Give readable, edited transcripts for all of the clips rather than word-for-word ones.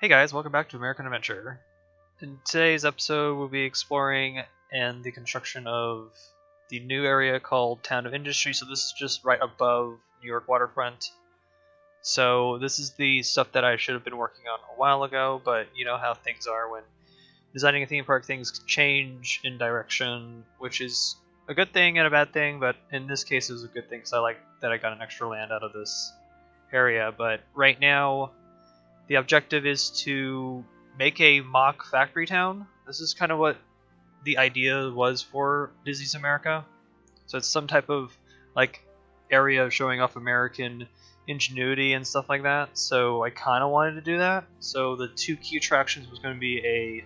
Hey guys, welcome back to American Adventure. In today's episode, we'll be exploring and the construction of the new area called Town of Industry. So this is just right above New York waterfront. So this is the stuff that I should have been working on a while ago, but you know how things are when designing a theme park, things change in direction, which is a good thing and a bad thing, but in this case it was a good thing because I like that I got an extra land out of this area. But right now, the objective is to make a mock factory town. This is kind of what the idea was for Disney's America. So it's some type of like area showing off American ingenuity and stuff like that. So I kind of wanted to do that. So the two key attractions was going to be a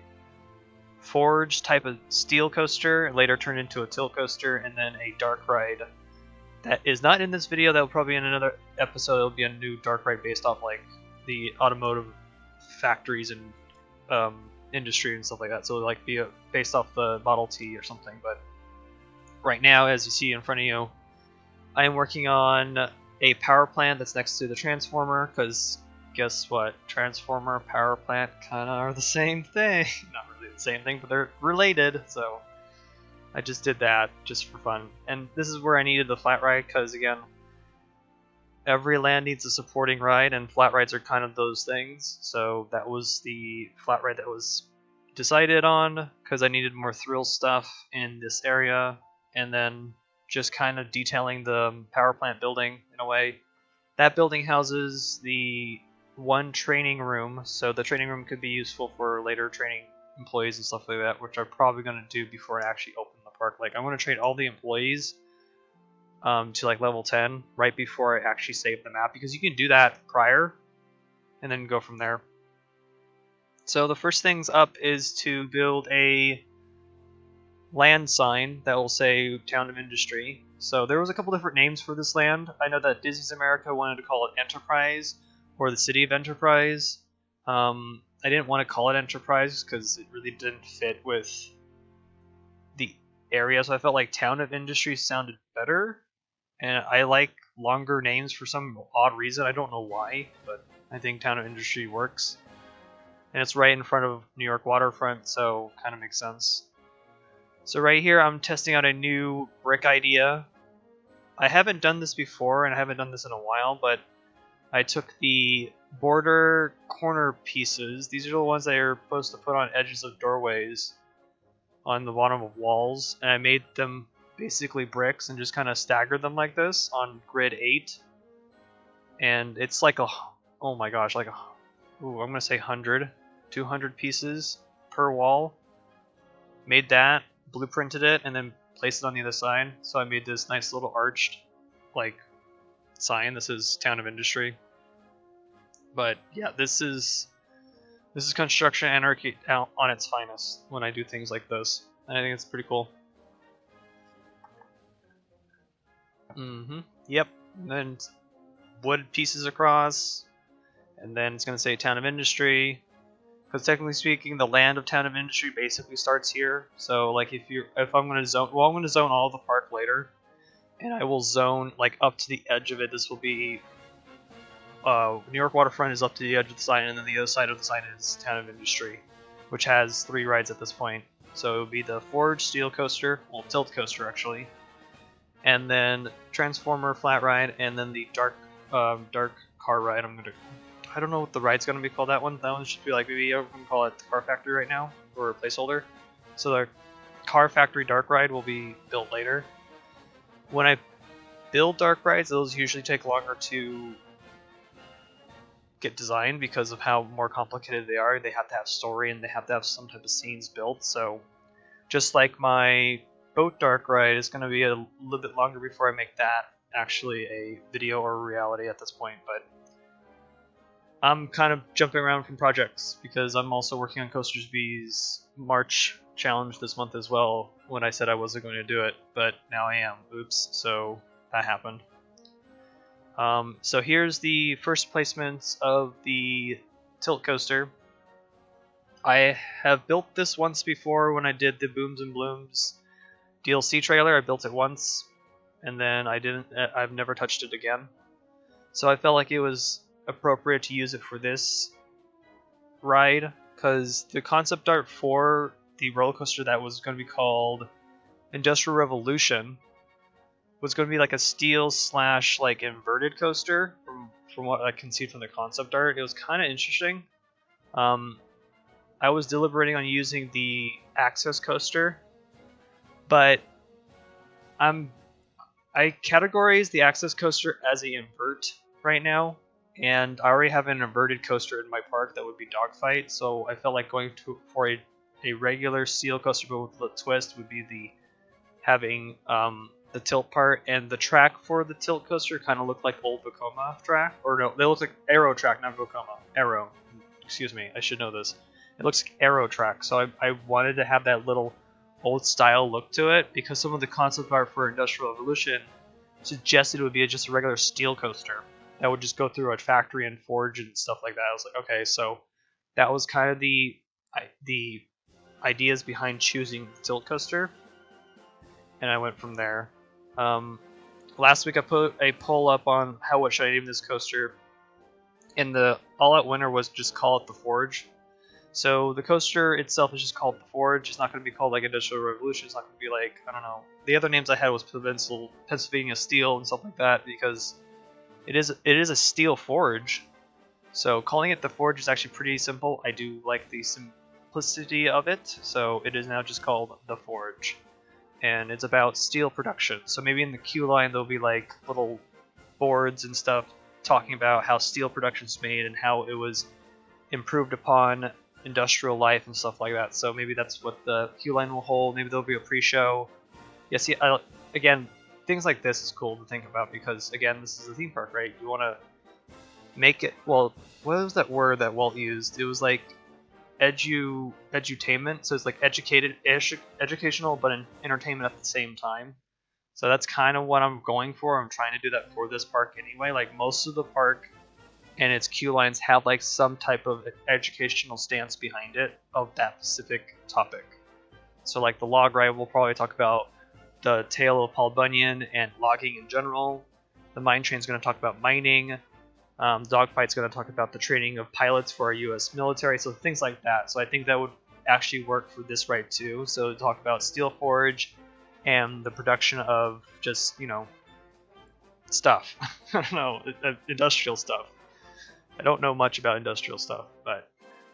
forge type of steel coaster, later turned into a tilt coaster, and then a dark ride. That is not in this video. That will probably be in another episode. It'll be a new dark ride based off like the automotive factories and industry and stuff like that. So it'll like be based off the Model T or something. But right now, as you see in front of you, I am working on a power plant that's next to the transformer. Because guess what? Transformer, power plant kind of are the same thing. Not really the same thing, but they're related. So I just did that just for fun. And this is where I needed the flat ride because again, every land needs a supporting ride, and flat rides are kind of those things. So that was the flat ride that was decided on because I needed more thrill stuff in this area, and then just kind of detailing the power plant building in a way. That building houses the one training room, so the training room could be useful for later training employees and stuff like that, which I'm probably going to do before I actually open the park. Like, I'm going to train all the employees to like level 10 right before I actually save the map, because you can do that prior and then go from there. So the first things up is to build a land sign that will say Town of Industry. So there was a couple different names for this land. I know that Disney's America wanted to call it Enterprise or the City of Enterprise. I didn't want to call it Enterprise because it really didn't fit with the area, so I felt like Town of Industry sounded better. And I like longer names for some odd reason. I don't know why, but I think Town of Industry works. And it's right in front of New York waterfront, so kind of makes sense. So right here, I'm testing out a new brick idea. I haven't done this before, and I haven't done this in a while, but I took the border corner pieces. These are the ones that you're supposed to put on edges of doorways on the bottom of walls, and I made them basically bricks and just kind of staggered them like this on grid 8. And it's like a, oh my gosh, like a, ooh, I'm gonna say 100, 200 pieces per wall. Made that, blueprinted it, and then placed it on the other side. So I made this nice little arched like sign. This is Town of Industry. But yeah, this is construction anarchy on its finest when I do things like this. And I think it's pretty cool. Yep. And then wood pieces across, and then it's going to say Town of Industry. Because technically speaking, the land of Town of Industry basically starts here. So like if I'm going to zone, well, I'm going to zone all of the park later, and I will zone like up to the edge of it. This will be New York waterfront is up to the edge of the sign, and then the other side of the sign is Town of Industry, which has 3 rides at this point. So it would be the Forge Steel Coaster, well, Tilt Coaster actually, and then Transformer Flat Ride, and then the Dark Car Ride. I don't know what the ride's gonna be called. That one should be like, maybe I'm gonna call it the Car Factory right now, or a placeholder. So the Car Factory Dark Ride will be built later. When I build dark rides, those usually take longer to get designed because of how more complicated they are. They have to have story, and they have to have some type of scenes built. So just like my boat dark ride is going to be a little bit longer before I make that actually a video or a reality at this point. But I'm kind of jumping around from projects because I'm also working on Coasters B's March challenge this month as well, when I said I wasn't going to do it, but now I am. Oops. So that happened. So here's the first placements of the tilt coaster. I have built this once before when I did the Booms and Blooms DLC trailer. I built it once, and then I've never touched it again. So I felt like it was appropriate to use it for this ride, because the concept art for the roller coaster that was going to be called Industrial Revolution was going to be like a steel / like inverted coaster from what I can see from the concept art. It was kind of interesting. I was deliberating on using the Access coaster, but I categorize the Access coaster as a invert right now, and I already have an inverted coaster in my park that would be Dogfight, so I felt like going for a regular steel coaster but with a twist would be having the tilt part, and the track for the tilt coaster kind of looked like old Vekoma track, or no, they look like Aero track, not Vekoma. Aero, excuse me, I should know this. It looks like Aero track, so I wanted to have that little old style look to it, because some of the concept art for Industrial Revolution suggested it would be just a regular steel coaster that would just go through a factory and forge and stuff like that. I was like, okay, so that was kind of the ideas behind choosing the tilt coaster, and I went from there. Last week I put a poll up on what should I name this coaster, and the all-out winner was just call it the Forge. So the coaster itself is just called the Forge. It's not going to be called like Industrial Revolution. It's not going to be like, I don't know. The other names I had was Pennsylvania Steel and stuff like that, because it is a steel forge. So calling it the Forge is actually pretty simple. I do like the simplicity of it. So it is now just called the Forge, and it's about steel production. So maybe in the queue line there'll be like little boards and stuff talking about how steel production's made and how it was improved upon industrial life and stuff like that. So maybe that's what the queue line will hold. Maybe there'll be a pre-show. Yes, yeah, again, things like this is cool to think about, because again, this is a theme park, right? You want to make it, well, what was that word that Walt used? It was like edutainment. So it's like educational but entertainment at the same time. So that's kind of what I'm going for. I'm trying to do that for this park anyway. Like most of the park and its queue lines have like some type of educational stance behind it of that specific topic. So like the log ride will probably talk about the tale of Paul Bunyan and logging in general. The mine train is going to talk about mining. Dogfight's going to talk about the training of pilots for our U.S. military, so things like that. So I think that would actually work for this ride too. So talk about Steel Forge and the production of just, stuff. I don't know, industrial stuff. I don't know much about industrial stuff, but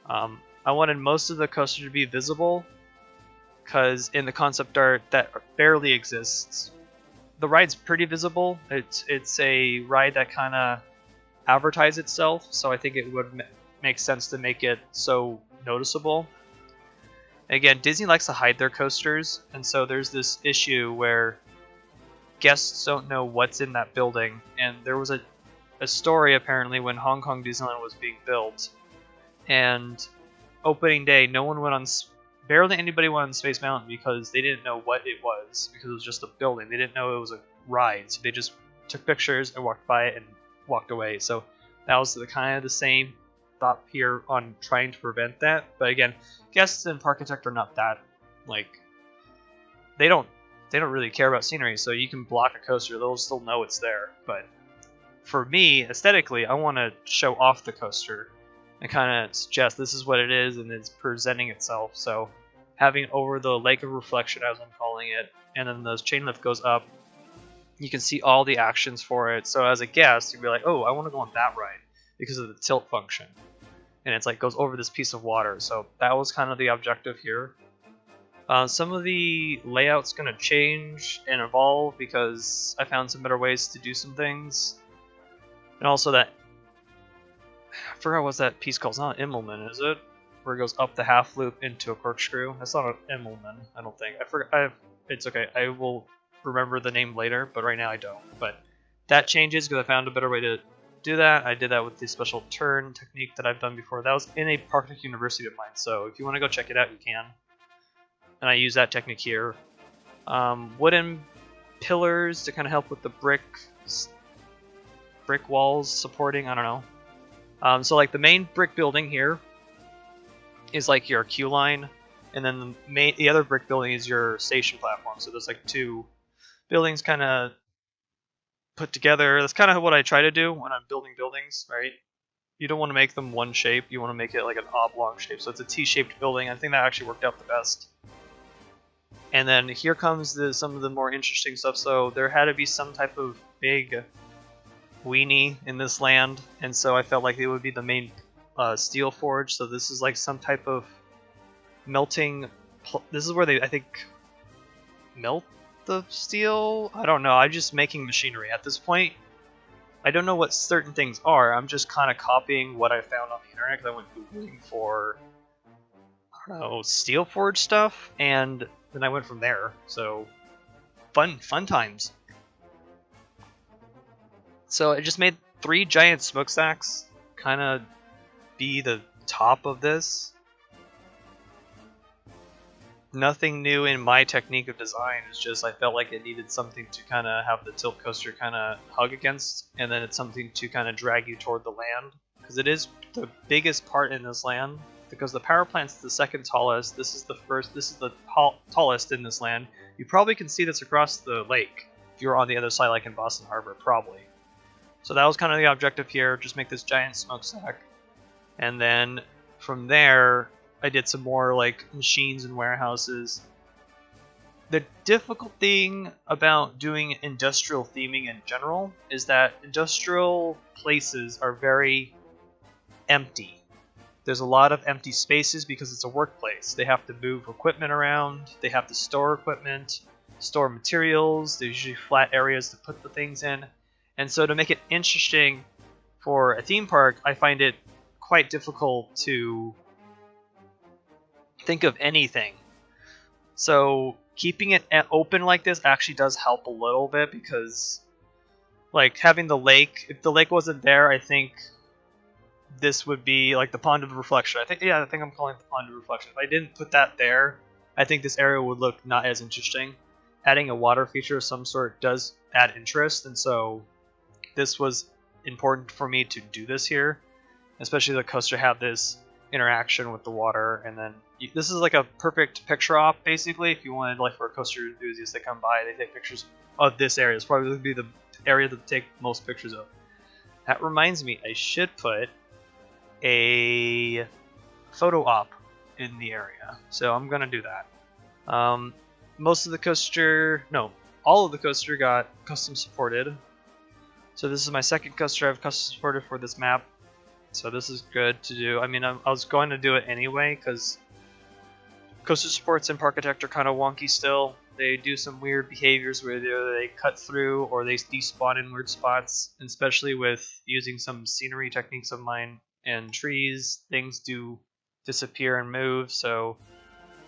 I wanted most of the coaster to be visible, because in the concept art that barely exists. The ride's pretty visible. It's a ride that kind of advertises itself, so I think it would make sense to make it so noticeable. Again, Disney likes to hide their coasters, and so there's this issue where guests don't know what's in that building, and there was a story apparently when Hong Kong Disneyland was being built, and opening day barely anybody went on Space Mountain because they didn't know what it was, because it was just a building. They didn't know it was a ride, so they just took pictures and walked by it and walked away. So that was kind of the same thought here on trying to prevent that. But again, guests in Parkitect are not that, like, they don't really care about scenery, so you can block a coaster, they'll still know it's there. But for me, aesthetically, I want to show off the coaster and kind of suggest this is what it is and it's presenting itself. So having over the lake of reflection, as I'm calling it, and then the chain lift goes up, you can see all the actions for it. So as a guest, you'd be like, oh, I want to go on that ride because of the tilt function. And it's like goes over this piece of water. So that was kind of the objective here. Some of the layout's going to change and evolve because I found some better ways to do some things. And also that, I forgot what's that piece called. It's not an Immelman, is it? Where it goes up the half loop into a corkscrew. That's not an Immelman, I don't think. I forgot. It's okay. I will remember the name later, but right now I don't. But that changes because I found a better way to do that. I did that with the special turn technique that I've done before. That was in a Parkitect University of mine, so if you want to go check it out, you can. And I use that technique here. Wooden pillars to kind of help with the brick walls supporting, I don't know. So like the main brick building here is like your queue line, and then the other brick building is your station platform. So there's like two buildings kind of put together. That's kind of what I try to do when I'm building buildings, right? you don't want to make them one shape, you want to make it like an oblong shape, so it's a T-shaped building. I think that actually worked out the best. And then here comes some of the more interesting stuff. So there had to be some type of big weenie in this land, and so I felt like it would be the main steel forge. So this is like some type of melting. This is where they, I think, melt the steel. I don't know. I'm just making machinery at this point. I don't know what certain things are. I'm just kind of copying what I found on the internet because I went googling for, I don't know, steel forge stuff, and then I went from there. So fun times. So I just made 3 giant smokestacks, kind of be the top of this. Nothing new in my technique of design. It's just I felt like it needed something to kind of have the tilt coaster kind of hug against, and then it's something to kind of drag you toward the land, because it is the biggest part in this land. Because the power plant's the second tallest. This is the first. This is the tallest in this land. You probably can see this across the lake if you're on the other side, like in Boston Harbor, probably. So that was kind of the objective here. Just make this giant smokestack, and then from there, I did some more like machines and warehouses. The difficult thing about doing industrial theming in general is that industrial places are very empty. There's a lot of empty spaces because it's a workplace. They have to move equipment around, they have to store equipment, store materials, there's usually flat areas to put the things in. And so to make it interesting for a theme park, I find it quite difficult to think of anything. So keeping it open like this actually does help a little bit, because like having the lake, if the lake wasn't there, I think this would be like the pond of reflection. I think I'm calling it the pond of reflection. If I didn't put that there, I think this area would look not as interesting. Adding a water feature of some sort does add interest, and so this was important for me to do this here, especially the coaster have this interaction with the water. And then this is like a perfect picture op, basically. If you wanted, like, for a coaster enthusiast to come by, they take pictures of this area. It's probably going to be the area to take most pictures of. That reminds me, I should put a photo op in the area, so I'm gonna do that. Most of the coaster, no, all of the coaster got custom supported. So this is my second coaster I've custom supported for this map. So this is good to do. I mean, I was going to do it anyway because coaster supports in Parkitect are kind of wonky still. They do some weird behaviors where they cut through or they despawn in weird spots, and especially with using some scenery techniques of mine and trees, things do disappear and move. So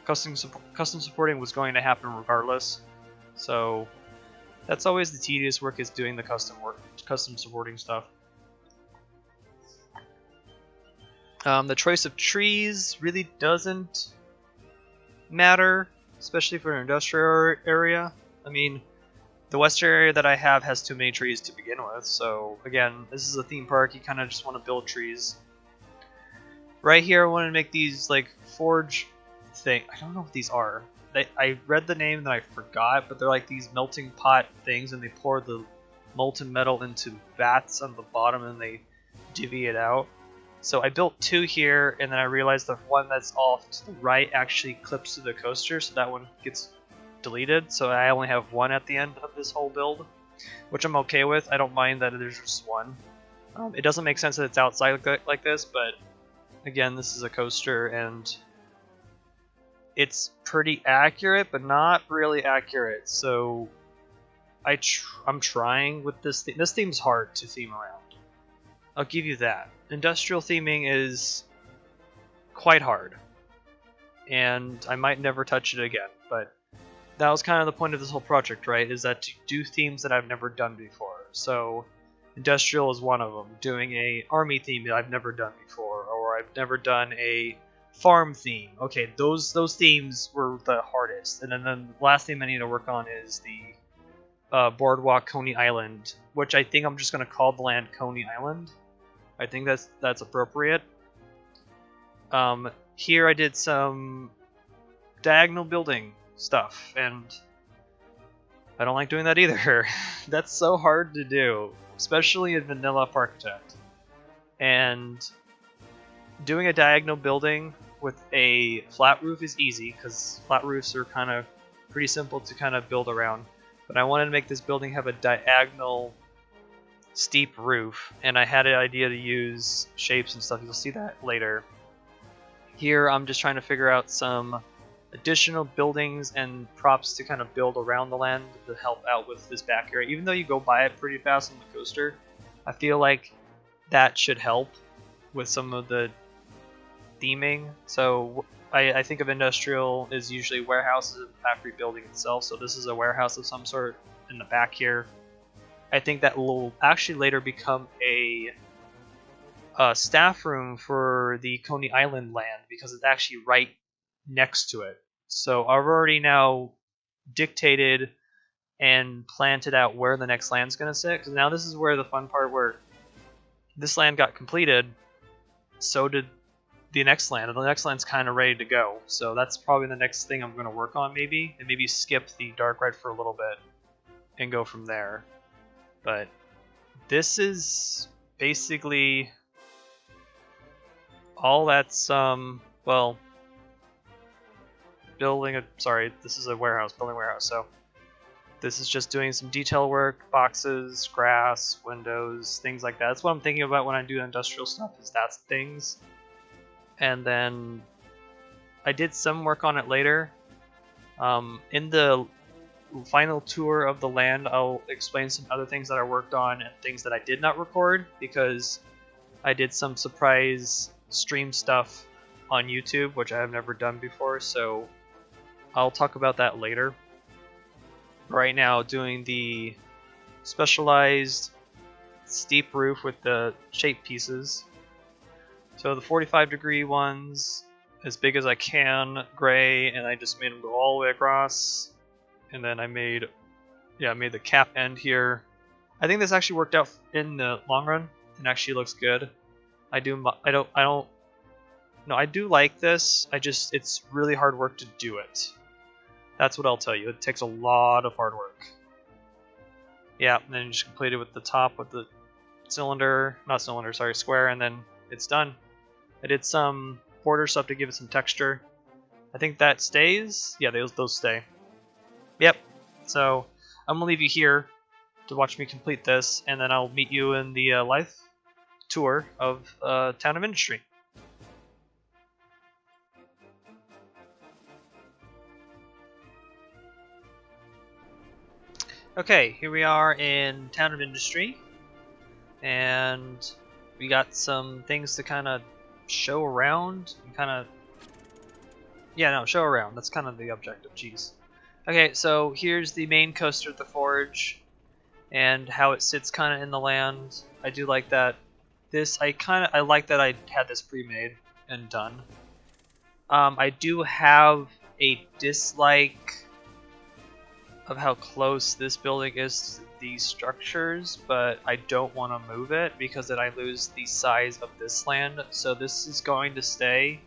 custom supporting was going to happen regardless. So that's always the tedious work, is doing the custom supporting stuff. The choice of trees really doesn't matter, especially for an industrial area. I mean, the western area that I have has too many trees to begin with, so again, this is a theme park, you kind of just want to build trees. Right here I want to make these like forge thing. I don't know what these are. I read the name and then I forgot, but they're like these melting pot things, and they pour the molten metal into vats on the bottom and they divvy it out. So I built 2 here, and then I realized the one that's off to the right actually clips to the coaster, so that one gets deleted. So I only have 1 at the end of this whole build, which I'm okay with. I don't mind that there's just 1. It doesn't make sense that it's outside like this, but again, this is a coaster, and it's pretty accurate, but not really accurate. So I'm trying with this theme. This theme's hard to theme around. I'll give you that. Industrial theming is quite hard, and I might never touch it again, but that was kind of the point of this whole project, right? Is that to do themes that I've never done before. So industrial is one of them. Doing a army theme that I've never done before, or I've never done a farm theme. Okay, those themes were the hardest. And then the last theme I need to work on is the Boardwalk Coney Island, which I think I'm just going to call the land Coney Island. I think that's appropriate. Here I did some diagonal building stuff, and I don't like doing that either. That's so hard to do, especially in vanilla Parkitect. And doing a diagonal building with a flat roof is easy because flat roofs are kind of pretty simple to kind of build around. But I wanted to make this building have a diagonal steep roof, and I had an idea to use shapes and stuff. You'll see that later. Here I'm just trying to figure out some additional buildings and props to kind of build around the land to help out with this back area. Even though you go by it pretty fast on the coaster, I feel like that should help with some of the theming. So I think of industrial as usually warehouses and factory building itself, so this is a warehouse of some sort in the back here. I think that will actually later become a staff room for the Coney Island land because it's actually right next to it. So I've already now dictated and planted out where the next land's going to sit, because now this is where the fun part, where this land got completed, so did the next land, and the next land's kind of ready to go. So that's probably the next thing I'm going to work on, maybe, and maybe skip the dark ride for a little bit and go from there. But this is basically all that's well, this is a warehouse, building warehouse. So this is just doing some detail work, boxes, grass, windows, things like that. That's what I'm thinking about when I do industrial stuff, is that's things. And then I did some work on it later. In the final tour of the land, I'll explain some other things that I worked on and things that I did not record, because I did some surprise stream stuff on YouTube, which I have never done before, so I'll talk about that later. Right now, doing the specialized steep roof with the shape pieces. So the 45-degree ones, as big as I can, gray, and I just made them go all the way across. And then I made the cap end here. I think this actually worked out in the long run, and actually looks good. I do like this. It's really hard work to do it. That's what I'll tell you. It takes a lot of hard work. Yeah, and then you just complete it with the top with the square, and then it's done. I did some border stuff to give it some texture. I think that stays. Yeah, those stay. Yep. So I'm gonna leave you here to watch me complete this, and then I'll meet you in the live tour of Town of Industry. Okay, here we are in Town of Industry, and we got some things to kind of show around, and show around. That's kind of the objective. Jeez. Okay, so here's the main coaster at the forge, and how it sits kind of in the land. I do like that. I like that I had this pre-made and done. I do have a dislike of how close this building is to these structures, but I don't want to move it because then I lose the size of this land. So this is going to stay.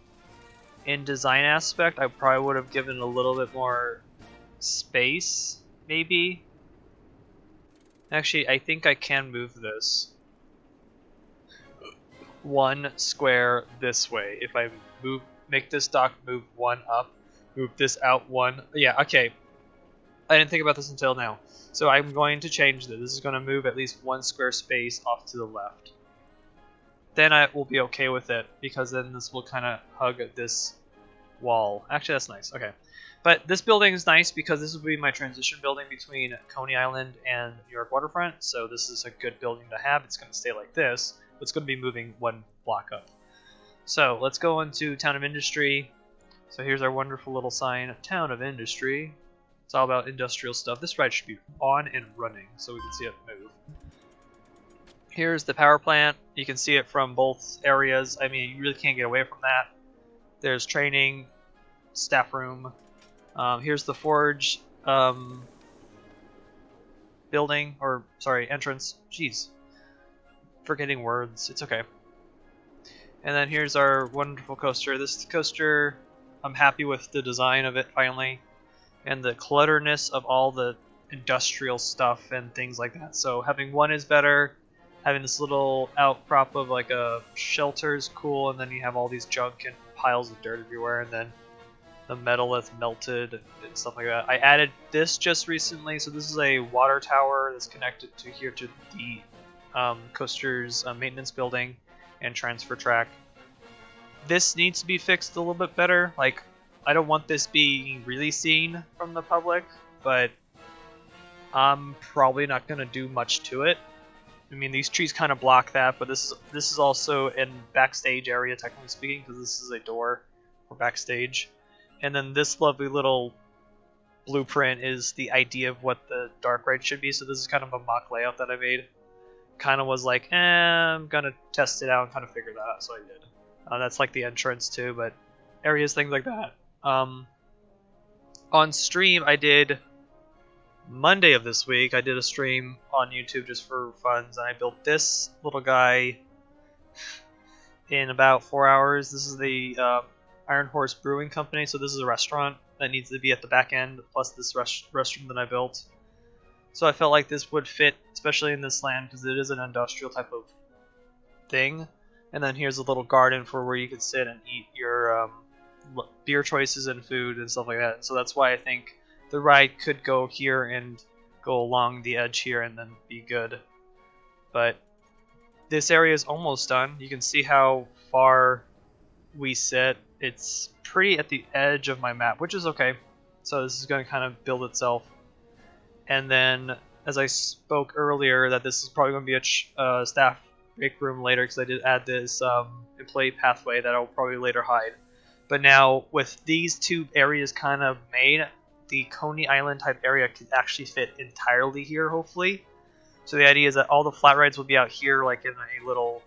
In design aspect, I probably would have given a little bit more space, maybe. Actually, I think I can move this one square this way. If I make this dock move one up, move this out one. Yeah, okay. I didn't think about this until now. So I'm going to change this. This is going to move at least one square space off to the left. Then I will be okay with it, because then this will kind of hug this wall. Actually, that's nice. Okay. But this building is nice because this will be my transition building between Coney Island and New York Waterfront. So this is a good building to have. It's going to stay like this, but it's going to be moving one block up. So let's go into Town of Industry. So here's our wonderful little sign, Town of Industry. It's all about industrial stuff. This ride should be on and running so we can see it move. Here's the power plant. You can see it from both areas. I mean, you really can't get away from that. There's training, staff room. Here's the forge entrance. Jeez. Forgetting words. It's okay. And then here's our wonderful coaster. This coaster, I'm happy with the design of it finally, and the clutterness of all the industrial stuff and things like that. So having one is better, having this little outcrop of like a shelter is cool, and then you have all these junk and piles of dirt everywhere, and then the metal that's melted and stuff like that. I added this just recently, so this is a water tower that's connected to here to the coaster's maintenance building and transfer track. This needs to be fixed a little bit better. Like, I don't want this being really seen from the public, but I'm probably not going to do much to it. I mean, these trees kind of block that, but this is also in backstage area, technically speaking, because this is a door for backstage. And then this lovely little blueprint is the idea of what the dark ride should be. So this is kind of a mock layout that I made. Kind of was like, I'm gonna test it out and kind of figure that out, so I did. That's like the entrance too, but areas, things like that. On stream, I did Monday of this week. I did a stream on YouTube just for funs, and I built this little guy in about 4 hours. This is the Iron Horse Brewing Company, so this is a restaurant that needs to be at the back end, plus this restroom that I built. So I felt like this would fit, especially in this land, because it is an industrial type of thing. And then here's a little garden for where you can sit and eat your beer choices and food and stuff like that. So that's why I think the ride could go here and go along the edge here and then be good. But this area is almost done. You can see how far we sit. It's pretty at the edge of my map, which is okay. So this is going to kind of build itself. And then, as I spoke earlier, that this is probably going to be a staff break room later, because I did add this employee pathway that I'll probably later hide. But now, with these two areas kind of made, the Coney Island type area could actually fit entirely here, hopefully. So the idea is that all the flat rides will be out here, like in a little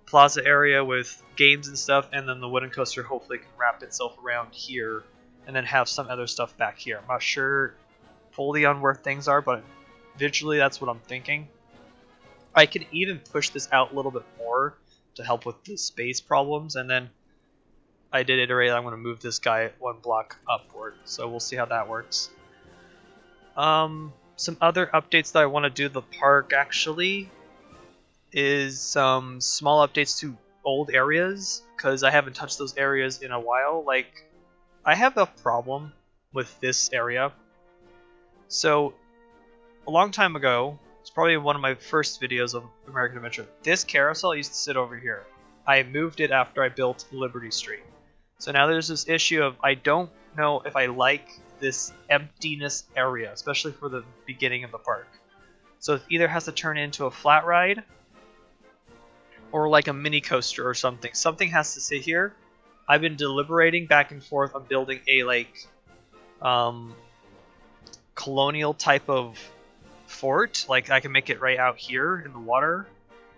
plaza area with games and stuff, and then the wooden coaster hopefully can wrap itself around here, and then have some other stuff back here. I'm not sure fully on where things are, but visually that's what I'm thinking. I could even push this out a little bit more to help with the space problems, and then I did iterate. I'm going to move this guy 1 block upward, so we'll see how that works. Some other updates that I want to do to the park actually is some small updates to old areas, because I haven't touched those areas in a while. Like, I have a problem with this area. So, a long time ago, it's probably one of my first videos of American Adventure, this carousel used to sit over here. I moved it after I built Liberty Street. So now there's this issue of I don't know if I like this emptiness area, especially for the beginning of the park. So it either has to turn into a flat ride or like a mini coaster or something. Something has to sit here. I've been deliberating back and forth on building a like colonial type of fort. Like I can make it right out here in the water,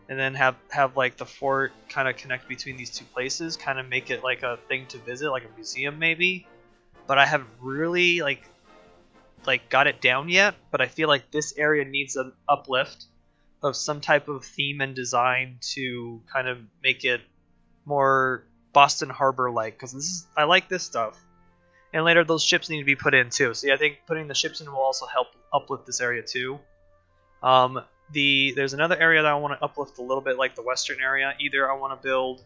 and then have like the fort kind of connect between these two places, kind of make it like a thing to visit, like a museum maybe. But I haven't really like got it down yet. But I feel like this area needs an uplift of some type of theme and design to kind of make it more Boston Harbor like, because this is, I like this stuff. And later those ships need to be put in too. So yeah, I think putting the ships in will also help uplift this area too. There's another area that I want to uplift a little bit, like the western area. Either I want to build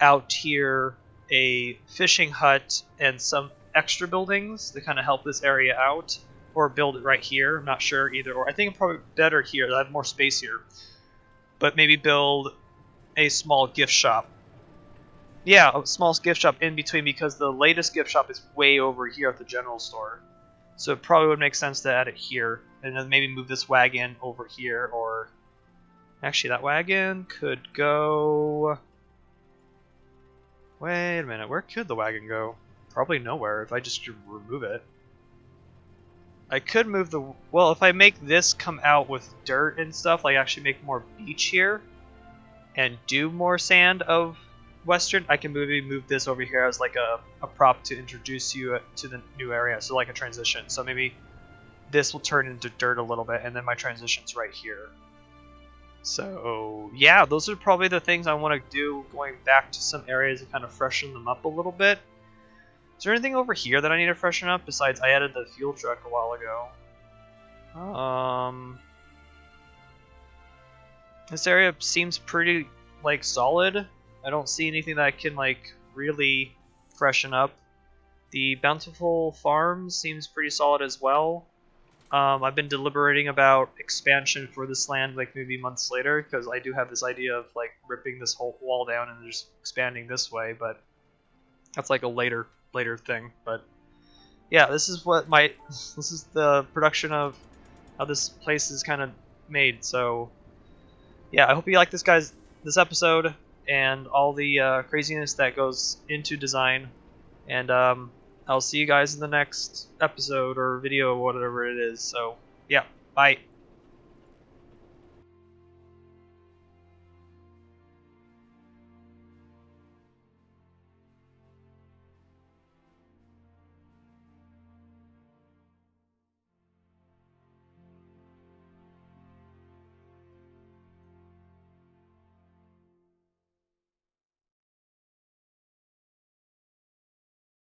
out here a fishing hut and some extra buildings to kind of help this area out, or build it right here. I'm not sure either or. I think I'm probably better here. I have more space here. But maybe build a small gift shop. Yeah, a small gift shop in between, because the latest gift shop is way over here at the general store. So it probably would make sense to add it here, and then maybe move this wagon over here, or actually that wagon could go... Wait a minute, where could the wagon go? Probably nowhere if I just remove it. I could move the... Well, if I make this come out with dirt and stuff, like actually make more beach here, and do more sand of western, I can maybe move this over here as like a prop to introduce you to the new area, so like a transition. So maybe this will turn into dirt a little bit, and then my transition's right here. So yeah, those are probably the things I want to do, going back to some areas and kind of freshen them up a little bit. Is there anything over here that I need to freshen up besides I added the fuel truck a while ago? This area seems pretty like solid. I don't see anything that I can like really freshen up. The Bountiful Farm seems pretty solid as well. I've been deliberating about expansion for this land like maybe months later, because I do have this idea of like ripping this whole wall down and just expanding this way, but that's like a later thing. But yeah, this is the production of how this place is kind of made. So yeah, I hope you like this episode and all the craziness that goes into design. And I'll see you guys in the next episode or video or whatever it is. So yeah, bye.